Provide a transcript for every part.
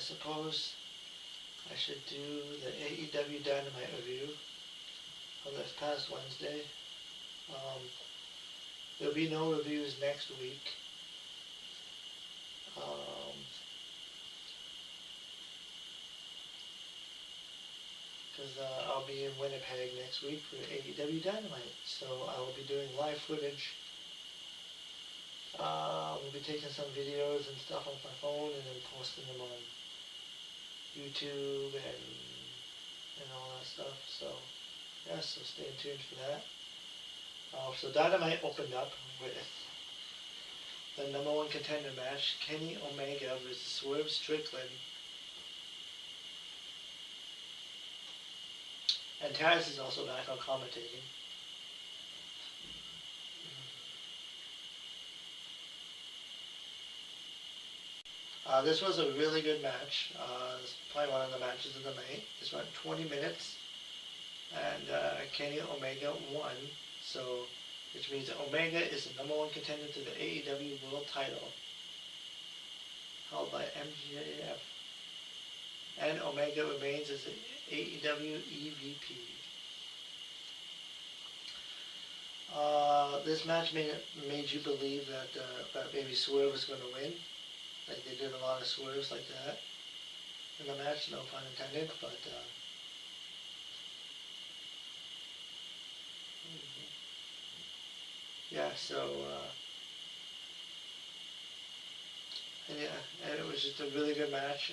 suppose I should do the AEW Dynamite review of this past Wednesday. There'll be no reviews next week. Because I'll be in Winnipeg next week for AEW Dynamite. So I will be doing live footage. We'll be taking some videos and stuff off my phone and then posting them on YouTube and all that stuff. So yeah, so stay tuned for that. So Dynamite opened up with the #1 contender match, Kenny Omega versus Swerve Strickland. And Taz is also back on commentating. This was a really good match. It's probably one of the matches of the night. This went 20 minutes. And Kenny Omega won. So, which means that Omega is the #1 contender to the AEW World Title, held by MJF. And Omega remains as the AEW EVP. This match made you believe that maybe Swerve was going to win. Like they did a lot of swerves like that in the match, no pun intended, but yeah, so and it was just a really good match.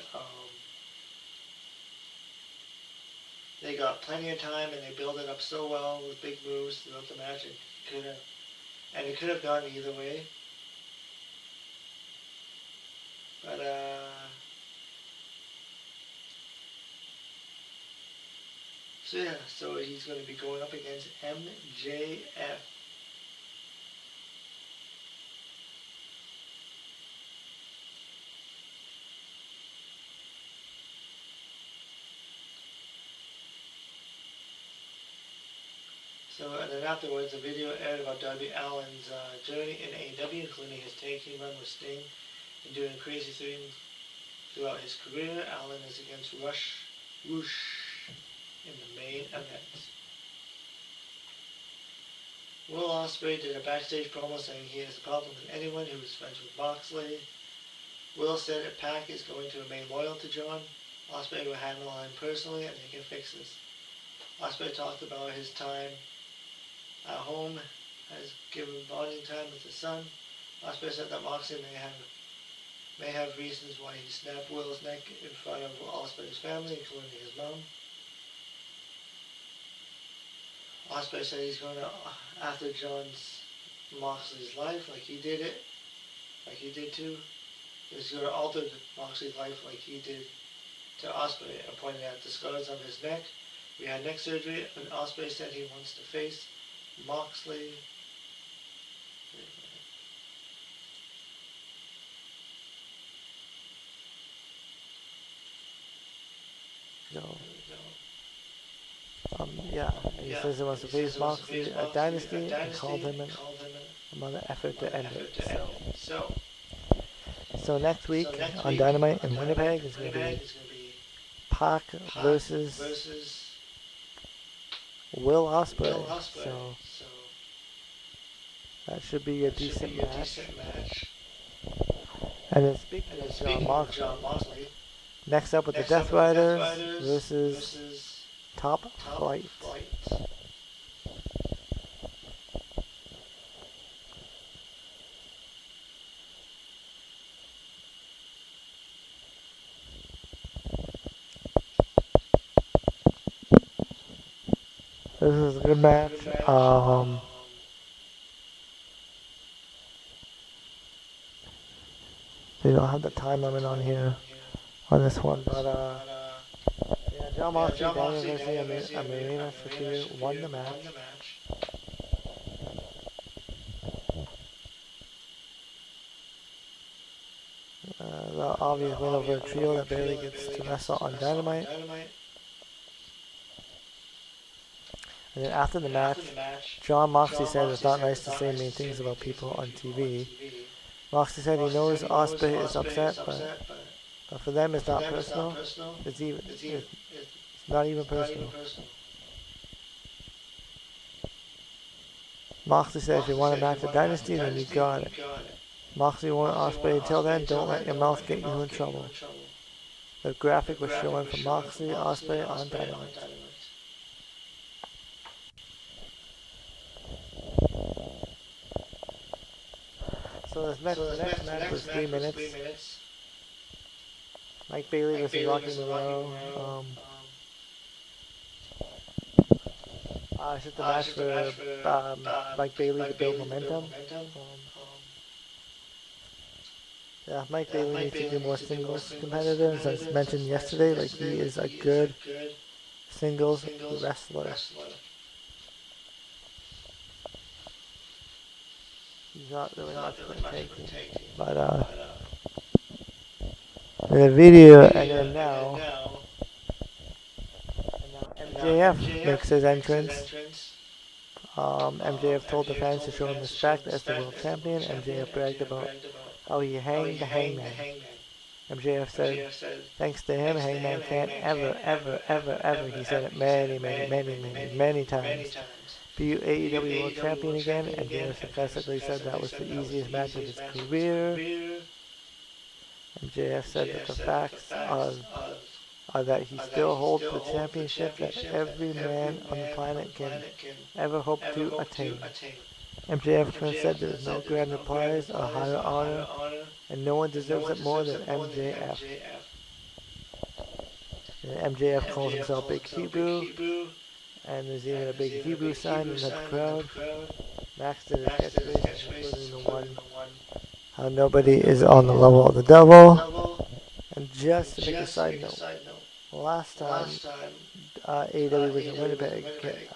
They got plenty of time and they built it up so well with big moves throughout the match. It could have gone either way. But so yeah, so he's going to be going up against MJF. So, and then afterwards, a video aired about Darby Allin's journey in AEW, including his tag team run with Sting and doing crazy things throughout his career. Allin is against Rush in the main event. Will Ospreay did a backstage promo saying he has a problem with anyone who is friends with Moxley. Will said that Pac is going to remain loyal to John. Ospreay will handle him personally and they can fix this. Ospreay talked about his time at home, has given bonding time with his son. Ospreay said that Moxley may have reasons why he snapped Will's neck in front of Ospreay's family, including his mom. Ospreay said he's going to, after John's Moxley's life, like he did too, he's going to alter Moxley's life like he did to Ospreay, and pointing out the scars on his neck. We had neck surgery, and Ospreay said he wants to face Moxley. He says he wants to face Moxley at Dynasty and called him another effort to end it. So next week on Dynamite in Winnipeg is going to be Pac versus Will Ospreay. So that should be a decent match. And then speaking of John Moxley, next up with the Death Riders versus Top Flight. This is a good match. They don't have the time limit on here on this one, but yeah, John Moxley, Daniel Garcia, Marina Shafir won the match. The obvious win over a trio that barely gets to wrestle on Dynamite. And then after the match, John Moxley said it's not nice to say mean things about people on TV. Moxley said he knows Ospreay is upset, but But for them, it's not personal. It's not even personal. Moxley said, if you want a match of Dynasty, then you got it. Moxley won Ospreay. Until then, don't let your mouth get you in trouble. The graphic was showing from Moxley, Ospreay on Dynamite. So the next match was 3 minutes. Mike Bailey versus Rocky Romero. It's just a match for Mike Bailey to build momentum. Yeah, Mike Bailey needs to be more singles competitive. As I mentioned yesterday, like he is a good singles wrestler. He's not really much for a tag team. But in the video, and then now MJF makes his entrance. MJF told the fans to show him respect as the world champion. MJF bragged about how he hanged the Hangman. MJF said, thanks to him, Hangman can't ever, he said it many times, be AEW World Champion again. MJF sarcastically said that was the easiest match of his career. MJF said that the facts are that he still holds the championship that every man on the planet can ever hope to attain. MJF said there is no grander prize or higher honor, and no one deserves it more than MJF. And MJF calls himself Big Hebrew, and there's even a big Hebrew sign in the crowd. Max did his catchphrase, including the one, how nobody is on the level of the devil. And just to make a side note, last time AEW was in Winnipeg,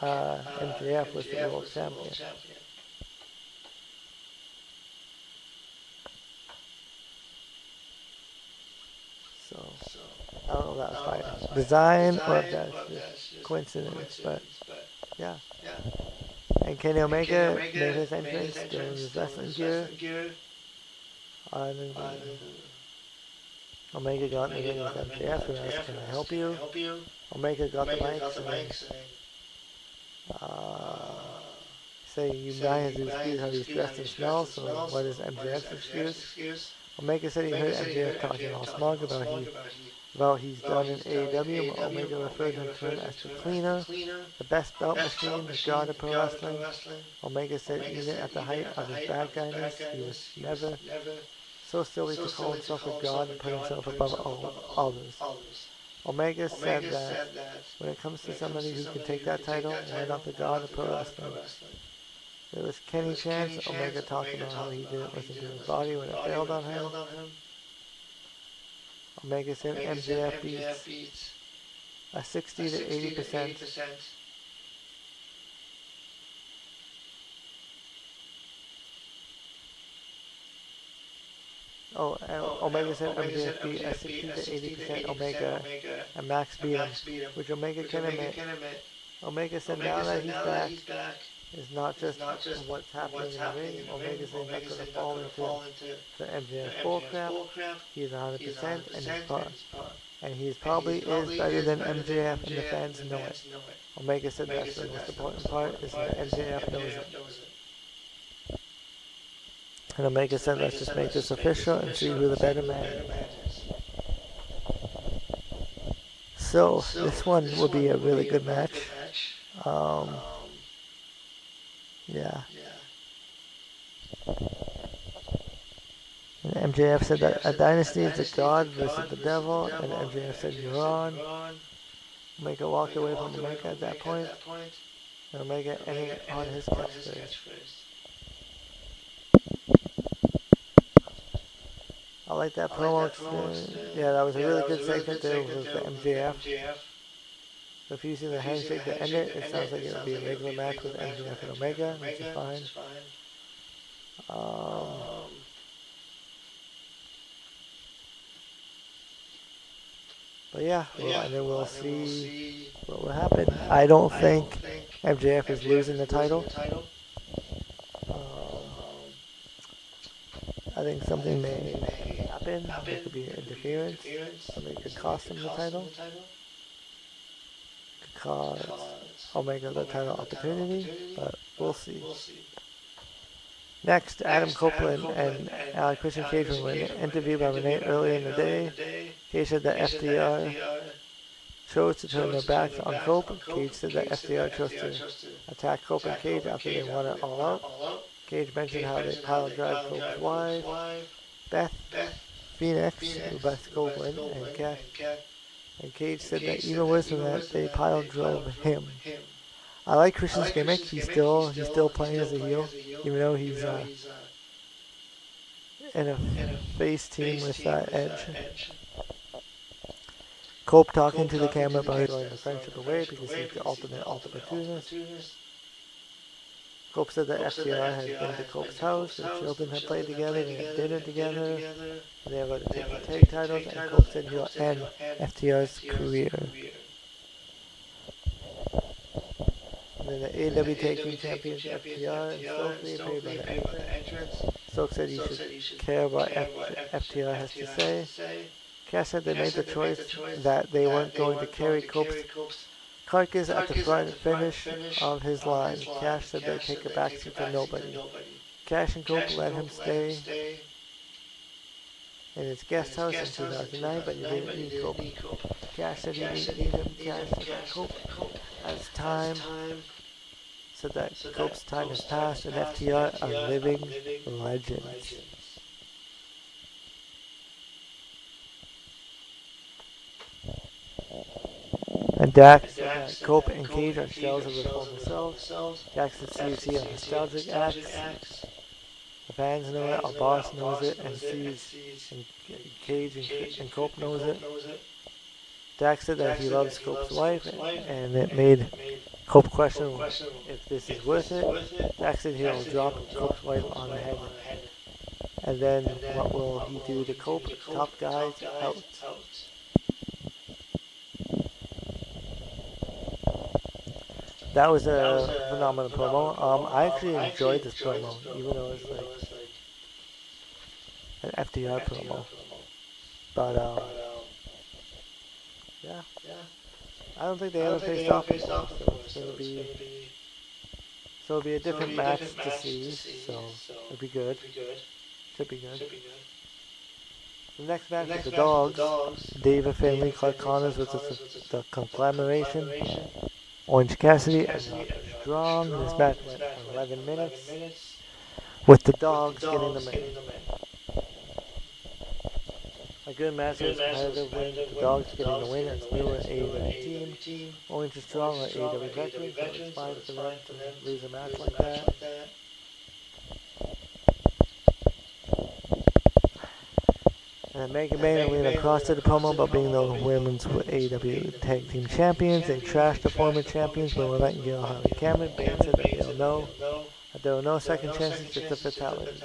MJF was the world champion. So, I don't know if that was by design or if that's just coincidence, but yeah. And Kenny Omega made his entrance during his wrestling gear. Omega got in the ring with MJF and asked, can I help you? Omega got the mic saying you guys have to excuse how he's dressed and smells, so what is MJF's excuse? Omega said he heard MJF talking all smug about he's done in AEW. Omega referred him to him as the cleaner, the best belt machine, the god of pro wrestling. Omega said even at the height of his bad guyness, he was never so silly to call himself a god and put himself above all others. Omega said that when it comes to somebody who can take that title, why not the god of pro wrestling? There was Kenny Chance. Omega talked about how he didn't listen to his body when it failed on him. Omega said MJF beats a 60 to 80%. Omega said MJF beat a 60 to 80% Omega, and Max beat him, which Omega can admit. Omega said now that he's back, it's not just what's happening in the ring. Omega said he's not going to fall into the MJF bullcrap. He's 100% and he probably is better than MJF, and the fans know it. Omega said that's the most important part, is that MJF knows it. And Omega said, let's just make this official and see who the better man is. So, this one will be a really good match. Yeah. And MJF said that a dynasty is the god versus the devil, and MJF said, you're on. Omega walked away from Omega at that point, and Omega ended on his catchphrase. I like that promo. Yeah, that was a really good segment there with the MJF. So if you see the handshake to end it, it sounds like it would be a regular match with MJF and Omega, which is fine. But yeah, and then we'll see what will happen. I don't think MJF is losing the title. I think something may happen happen. There could be interference. Somebody could cost him the title. Could cause Omega the title opportunity, but we'll see. Next, Adam Copeland and Christian Cage were in an interview by Renee earlier in the day. Cage said that FTR chose to turn their backs on Cope. Cage said that FTR chose to attack Cope and Cage after they won it all out. Cage mentioned how they pile drive Cope's wife, Beth Phoenix, who Beth Copeland, and Kat. And Cage said that even worse than that, they pile drove him. I like Christian's gimmick. He's still playing as a heel, even though he's in a face team with Edge. Cope talking to the camera about throwing the friendship away because he's the ultimate opportunist. Cope said that FTR had been to Cope's house, their children had played together, they had dinner together, they were going to take the tag titles, and Cope said he'll end FTR's career. And then the AEW Tag Team Champions FTR and Stokely paid by the entrance. Stokely said he should care what FTR has to say. Cass said they made the choice that they weren't going to carry Cope's carcass at the front finish of his line. Cash said they'd take a backseat to nobody. Cash and Cope let him stay in his guest house in 2009, but he didn't need Cope. Cash said he didn't need him. Cash said that Cope has time, said that Cope's time has passed, and FTR are living legends. And Dax said that Cope and Cage are shells of their former selves. Dax said CUC are nostalgic acts. The fans know it, our boss knows it, and Cage and Cope knows it. Dax said that he loves Cope's wife, and it made Cope question if this is worth it. Dax said he'll drop Cope's wife on the head. And then what will he do to Cope? Top guys out. That was a phenomenal promo. I actually enjoyed this promo, even though it's like an FDR promo. But yeah, I don't think they ever faced off before, so it's gonna be it'll be a different match to see. So it'll be good. Should be good. The next match is the Dogs. David Finlay, Clark Connors with the conglomeration. Orange Cassidy and Strong. This match went 11 minutes with the Dogs getting the main. A good match was competitive win. The Dogs getting the win. It's new an AEW team. Orange is Strong are AEW veterans, so it's fine for them to lose a match like that. And Mega Man and Lena Cross did a promo about being the women's AEW Tag Team Champions. They trashed the former champions, but Willow Nightingale, Holly Cameron. Bain said that they'll know that there were no second chances, just a fatality.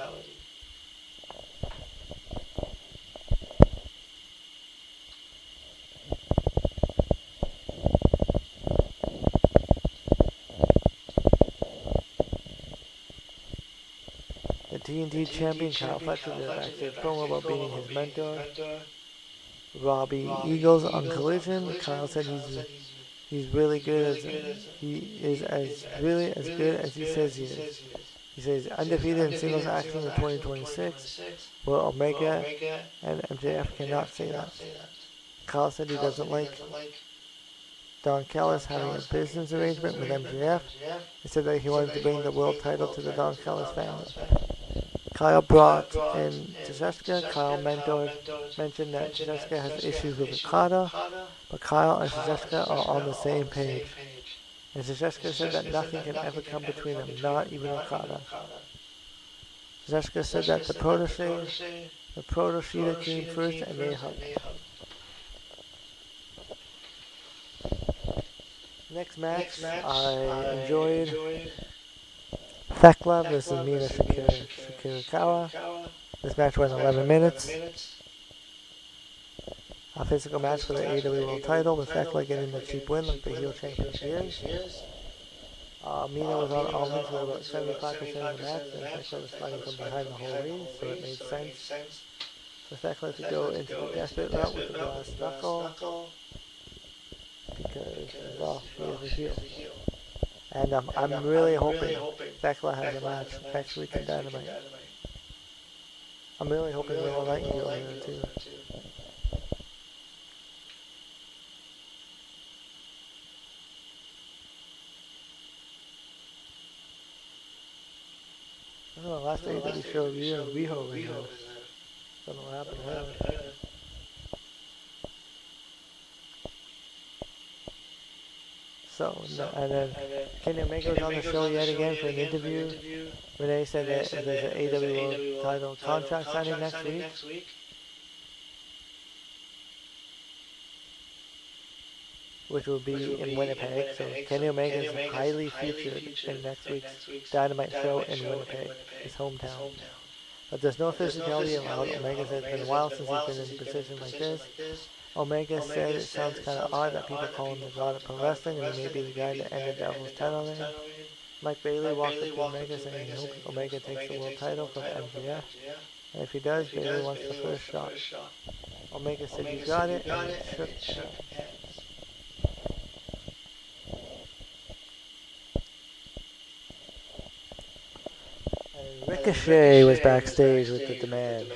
TNT champion Kyle Fletcher did a backstage promo about beating his mentor, Robbie Eagles, on Collision. Kyle said he's really good he is as really as good as he says he is. He says undefeated in singles action in 2026. Well, Omega and MJF cannot say that. Kyle said he doesn't like Don Callis having a business arrangement with MJF. He said that he wanted to bring the world title to the Don Callis family. Kyle brought in Tsuchika. Kyle mentioned that Tsuchika has issues with Okada, but Kyle and Tsuchika are on the same page. And Tsuchika said that nothing can ever come between them, not even Okada. Tsuchika said that the proto-Sheeta came first and they hugged. Next match, I enjoyed Thekla versus Mina Shirakawa. This match went 11 minutes. A physical match for the AEW World title with Thekla getting the cheap win like the heel champion she is. Mina was on offense for about 75% of the match, and Thekla was fighting from behind the whole way, so it made sense for Thekla to go into the desperate route with the brass knuckle because, well, he is a heel. And I'm really hoping Thekla has a match next week in Dynamite. I'm really hoping Will Nightingale is there too. I don't know, last day that we showed you and Riho was there. Don't know what happened to her. So, and then Kenny Omega was on the show yet again for an interview. Renee said that there's an AW World title contract signing next week. Which will be in Winnipeg. So Kenny Omega is highly featured in next week's Dynamite show in Winnipeg, his hometown. But there's no physicality allowed. Omega said it's been a while since he's been in a position like this. Omega said it sounds kind of odd that people call him the god of pro wrestling and he may be the guy to end the Devil's title reign. Mike Bailey walked up to Omega saying he hopes Omega takes the world title from MJF. And if he does, Bailey wants the first shot. Omega said you got it, and it shook hands. Ricochet was backstage with the Demand.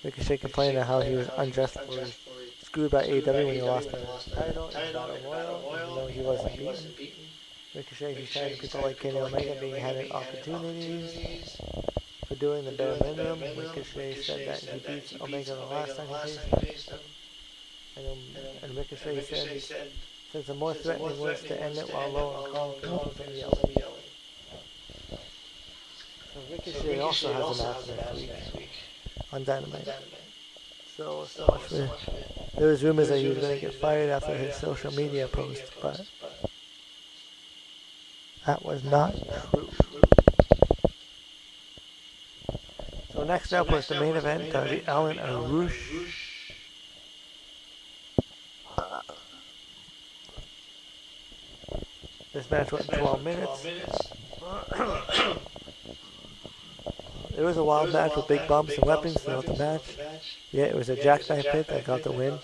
Ricochet complained about how he was unjustly screwed by AEW when he lost the title in Battle Royal, even though he wasn't beaten. Ricochet, he's tired of people like Kenny Omega being handed opportunities for doing the bare minimum. Ricochet said that he beat Omega the last time he faced him. And Ricochet said, since the more threatening words to end it while low and calm people from yelling. Ricochet also has a match next week on Dynamite. So much for it. There was rumors that he was going to get fired after his social media post, but that was not true. So next up was the main event, Darby Allin and Roosh. This match went 12 minutes. It was a wild match with big bumps and weapons throughout the match. Yeah, it was a jackknife pit that got the win.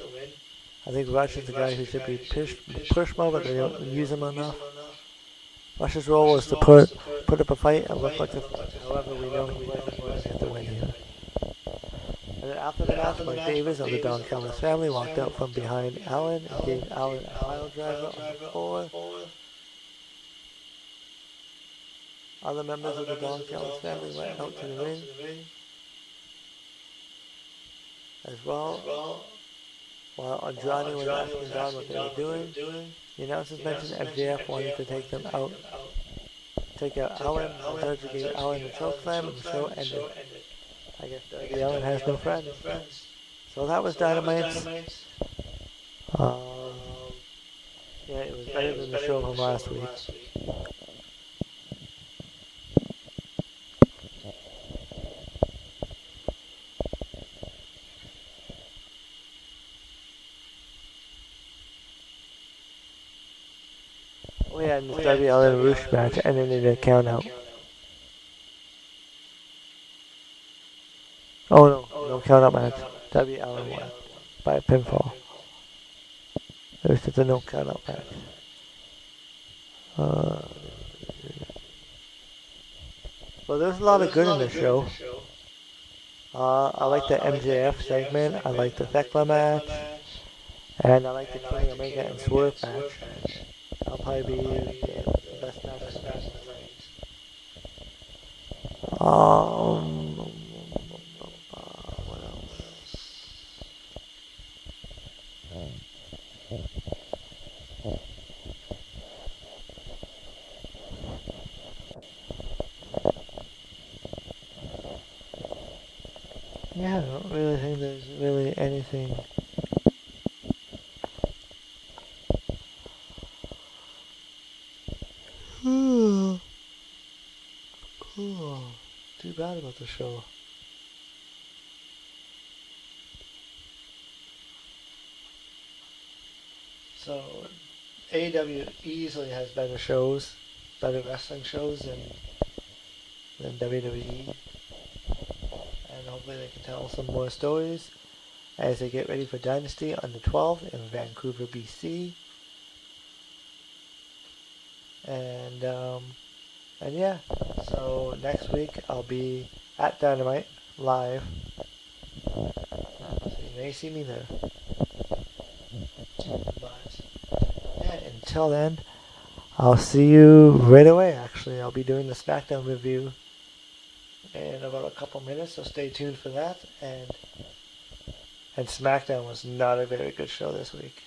I think Rush is the guy who should be pushed more, but they don't use him enough. Rush's role was to put up a fight and look like however, we know he wasn't going to get the win here. And then after the match, Mike Davis of the Don Callis family walked out from behind Allin and gave Allin a pile driver on the floor. Other members of the Don Callis family went out to the ring as well, while Andrade was asking Don what they were doing. The announcers mentioned MJF wanted to take them out, take out Allin. The judge gave Allin a choke slam and the show ended. I guess Darby Allin has no friends. So that was Dynamite. Yeah, it was better than the show from last week. Oh yeah, and the Darby Allin Roosh match ended in a count out. Oh no count out match. Darby Allin won by a pinfall. It was just a no count out match. Well, there's a lot of good in the show. I like the MJF segment. I like the Thekla match. And I like the Kenny Omega and Swerve match. That'll probably be the best match of the night. What else? Yeah, I don't really think there's really anything. Too bad about the show. So, AEW easily has better shows, better wrestling shows than WWE. And hopefully they can tell some more stories as they get ready for Dynasty on the 12th in Vancouver, BC. And yeah, so next week I'll be at Dynamite live. So you may see me there. But yeah, until then, I'll see you right away. Actually, I'll be doing the SmackDown review in about a couple minutes, so stay tuned for that. And SmackDown was not a very good show this week.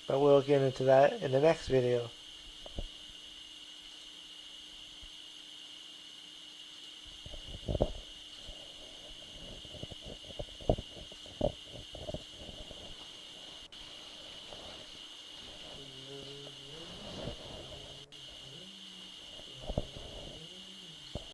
But we'll get into that in the next video.